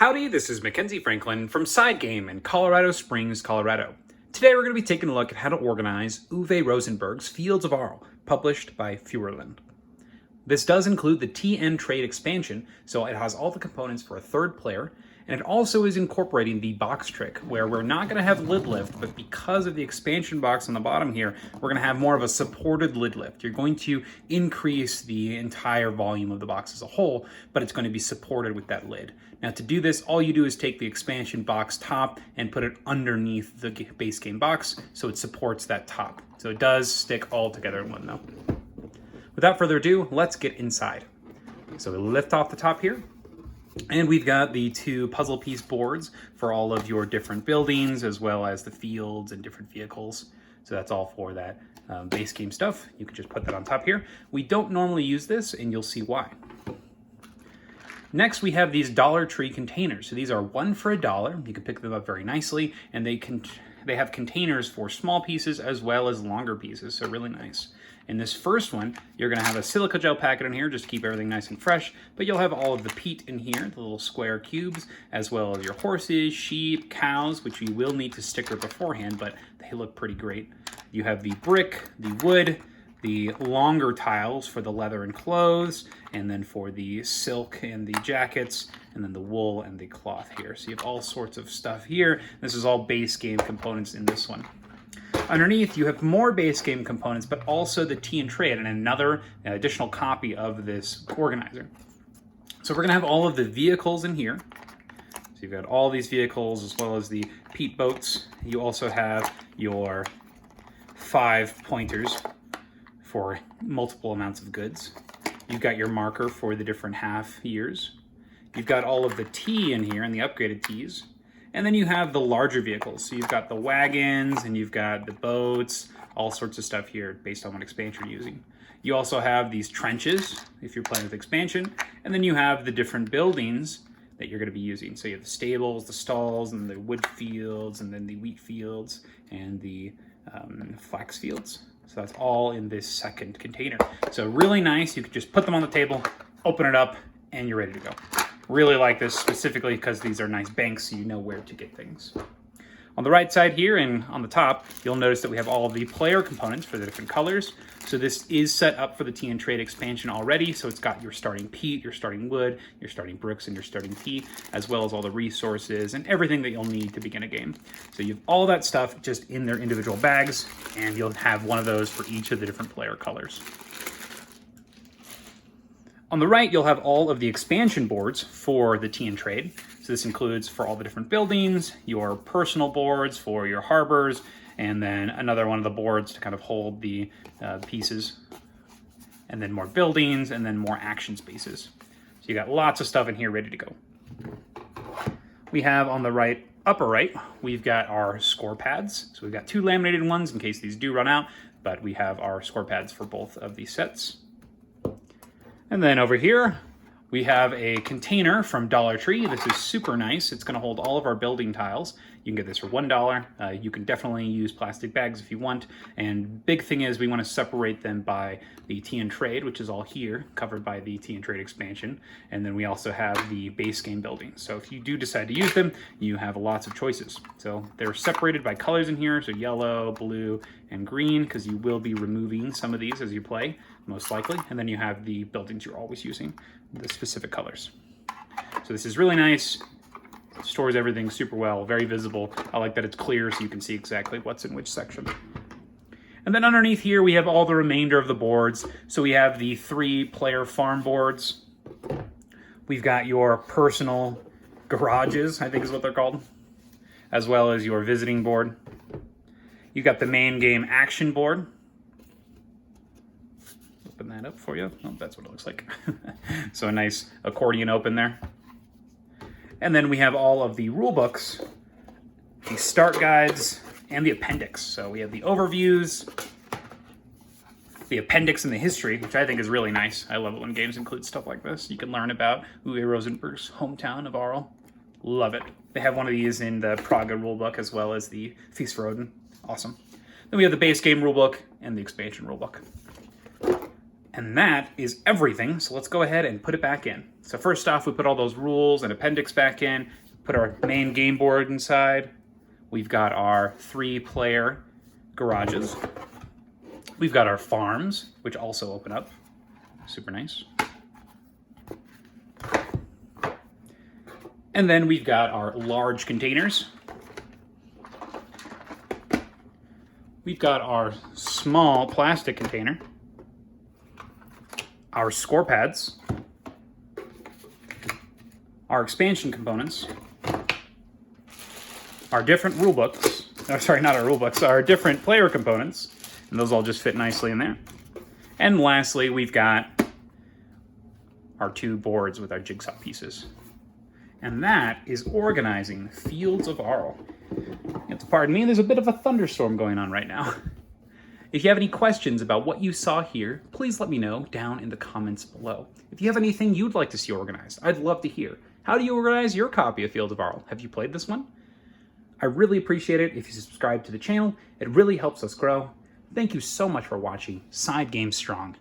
Howdy, this is Mackenzie Franklin from SideGame in Colorado Springs, Colorado. Today we're going to be taking a look at how to organize Uwe Rosenberg's Fields of Arle, published by Feuerland. This does include the TN Trade expansion, so it has all the components for a third player, and it also is incorporating the box trick, where we're not going to have lid lift, but because of the expansion box on the bottom here, we're going to have more of a supported lid lift. You're going to increase the entire volume of the box as a whole, but it's going to be supported with that lid. Now to do this, all you do is take the expansion box top and put it underneath the base game box, so it supports that top. So it does stick all together in one though. Without further ado, let's get inside. So we lift off the top here. And we've got the two puzzle piece boards for all of your different buildings, as well as the fields and different vehicles. So that's all for that base game stuff. You can just put that on top here. We don't normally use this, and you'll see why. Next, we have these Dollar Tree containers. So these are $1 for $1. You can pick them up very nicely, and they have containers for small pieces as well as longer pieces, so really nice. In this first one, you're going to have a silica gel packet in here just to keep everything nice and fresh, but you'll have all of the peat in here, the little square cubes, as well as your horses, sheep, cows, which you will need to sticker beforehand, but they look pretty great. You have the brick, the wood, the longer tiles for the leather and clothes, and then for the silk and the jackets, and then the wool and the cloth here. So you have all sorts of stuff here. This is all base game components in this one. Underneath, you have more base game components, but also the TN Trade and another additional copy of this organizer. So we're going to have all of the vehicles in here. So you've got all these vehicles as well as the peat boats. You also have your 5 pointers for multiple amounts of goods. You've got your marker for the different half years. You've got all of the tea in here and the upgraded teas. And then you have the larger vehicles. So you've got the wagons and you've got the boats, all sorts of stuff here based on what expansion you're using. You also have these trenches if you're playing with expansion. And then you have the different buildings that you're going to be using. So you have the stables, the stalls, and the wood fields, and then the wheat fields, and the flax fields. So that's all in this second container. So really nice. You could just put them on the table, open it up, and you're ready to go. Really like this specifically because these are nice banks, so you know where to get things. On the right side here and on the top, you'll notice that we have all of the player components for the different colors. So this is set up for the TN Trade expansion already. So it's got your starting peat, your starting wood, your starting bricks, and your starting tea, as well as all the resources and everything that you'll need to begin a game. So you have all that stuff just in their individual bags, and you'll have one of those for each of the different player colors. On the right, you'll have all of the expansion boards for the TN Trade. So this includes for all the different buildings, your personal boards for your harbors, and then another one of the boards to kind of hold the pieces, and then more buildings, and then more action spaces. So you got lots of stuff in here ready to go. We have on the right, upper right, we've got our score pads. So we've got 2 laminated ones in case these do run out, but we have our score pads for both of these sets. And then over here, we have a container from Dollar Tree. This is super nice. It's going to hold all of our building tiles. You can get this for $1. You can definitely use plastic bags if you want. And big thing is we want to separate them by the TN Trade, which is all here, covered by the TN Trade expansion. And then we also have the base game buildings. So if you do decide to use them, you have lots of choices. So they're separated by colors in here, so yellow, blue, and green, because you will be removing some of these as you play, most likely. And then you have the buildings you're always using, the specific colors. So this is really nice. Stores everything super well, very visible. I like that it's clear so you can see exactly what's in which section. And then underneath here, we have all the remainder of the boards. So we have the 3 player farm boards. We've got your personal garages, I think is what they're called, as well as your visiting board. You've got the main game action board. Open that up for you. Oh, that's what it looks like. So a nice accordion open there. And then we have all of the rule books, the start guides, and the appendix. So we have the overviews, the appendix, and the history, which I think is really nice. I love it when games include stuff like this. You can learn about Uwe Rosenberg's hometown of Arle. Love it. They have one of these in the Praga rulebook as well as the Feast for Odin. Awesome. Then we have the base game rulebook and the expansion rulebook. And that is everything, so let's go ahead and put it back in. So first off, we put all those rules and appendix back in, put our main game board inside. We've got our 3-player garages. We've got our farms, which also open up. Super nice. And then we've got our large containers. We've got our small plastic container. Our score pads. Our expansion components. Our different rule books. Oh, sorry, not our rule books. Our different player components. And those all just fit nicely in there. And lastly, we've got our 2 boards with our jigsaw pieces. And that is organizing Fields of Arle. You have to pardon me, there's a bit of a thunderstorm going on right now. If you have any questions about what you saw here, please let me know down in the comments below. If you have anything you'd like to see organized, I'd love to hear. How do you organize your copy of Fields of Arle? Have you played this one? I really appreciate it if you subscribe to the channel. It really helps us grow. Thank you so much for watching. Side Game Strong.